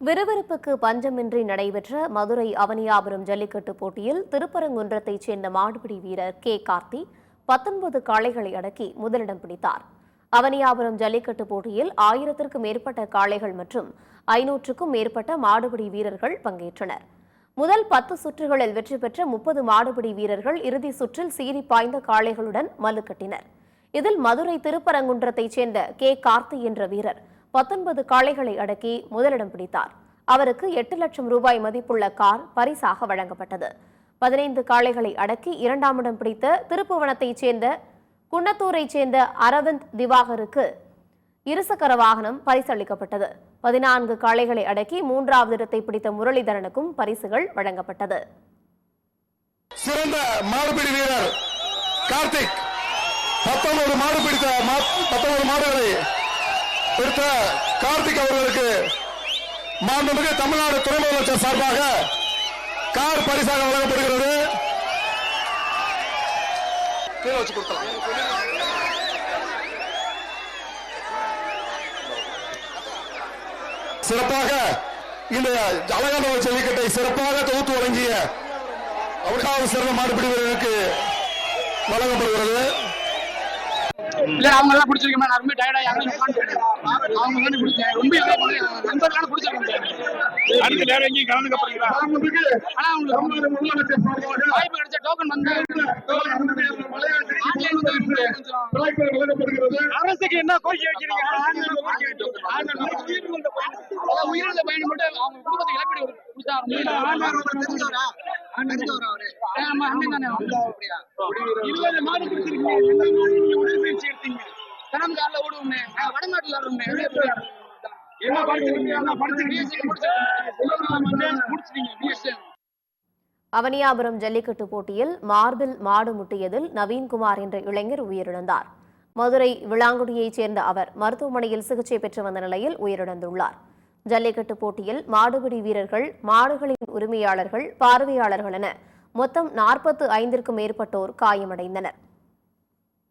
விறுவிறுப்புக்கு பஞ்சமின்றி நடைபெற்ற மதுரை அவனியாபுரம் ஜல்லிக்கட்டு போட்டியில் திருப்பரங்குன்றத்தைச் சேர்ந்த மாடுபிடி வீரர் கே கார்த்தி 19 காளைகளை அடக்கி முதலிடம் பிடித்தார். அவனியாபுரம் ஜல்லிக்கட்டு போட்டியில் 1000க்கும் மேற்பட்ட காளைகள் மற்றும் 500க்கும் மேற்பட்ட மாடுபிடி வீரர்கள் பங்கேற்றனர். முதல் 10 சுற்றுகளில் வெற்றி பெற்ற 30 மாடுபிடி வீரர்கள் இறுதி சுற்றில் சீறி பாய்ந்த காளைகளுடன் மல்லுக்கட்டினர். இதில் மதுரை திருப்பரங்குன்றத்தைச் சேர்ந்த கே கார்த்தி என்ற வீரர் 19 காளைகளை அடக்கி முதலிடம் பிடித்தார். அவருக்கு 8 லட்சம் ரூபாய் மதிப்புள்ள கார் பரிசாக வழங்கப்பட்டது. 15 காளைகளை அடக்கி 2ஆம் இடம் பிடித்த திருப்புவனத்தைச் சேர்ந்த குன்னத்தூரைச் சேர்ந்த அரவிந்த் திவாகருக்கு இருசக்கர வாகனம் பரிசளிக்கப்பட்டது. 14 காளைகளை அடக்கி 3வது இடத்தை பிடித்த முரளிதரனுக்கும் பரிசுகள் வழங்கப்பட்டது. சிறந்த மாடுபிடி வீரர் கார்த்திக் 19 மாடுகளை எடுத்த கார்த்திக் அவர்களுக்கு மாண்புமிகு தமிழ்நாடு துணை முதலமைச்சர் சார்பாக கார் பரிசாக வழங்கப்படுகிறது. சிறப்பாக இந்த அழகான ஜல்லிக்கட்டை சிறப்பாக தொகுத்து வழங்கிய அவருக்காக சிறந்த மாடுபிடி வீரருக்கு வழங்கப்படுகிறது. இல்ல அவங்க எல்லாம் பிடிச்சிருக்கேன். நான் ரொம்ப டயர்டா யாரும் அவங்க வந்து பிடிச்சேன். ரொம்ப நண்பர்களால பிடிச்சிருக்கேன். அடுத்த நேரம் எங்கேயும் கலந்துக்க போறீங்களா? ஆனா அவங்களுக்கு வாய்ப்பு கிடைச்ச டோக்கன் வந்து அரசுக்கு என்ன கோரிக்கை வைக்கிறீங்க? உயிரிழந்த பயணம் மட்டும் அவங்க குடும்பத்தை இழப்பீடு கடந்த ஓடுவோமே வடநாட்டுல அவனியாபுரம் ஜல்லிக்கட்டு போட்டியில் மார்பில் மாடு முட்டியதில் நவீன்குமார் என்ற இளைஞர் உயிரிழந்தார். மதுரை விளாங்குடியைச் சேர்ந்த அவர் மருத்துவமனையில் சிகிச்சை பெற்று வந்த நிலையில் உயிரிழந்துள்ளார். ஜல்லிக்கட்டு போட்டியில் மாடுபிடி வீரர்கள், மாடுகளின் உரிமையாளர்கள், பார்வையாளர்கள் என மொத்தம் 45க்கும் மேற்பட்டோர் காயமடைந்தனர்.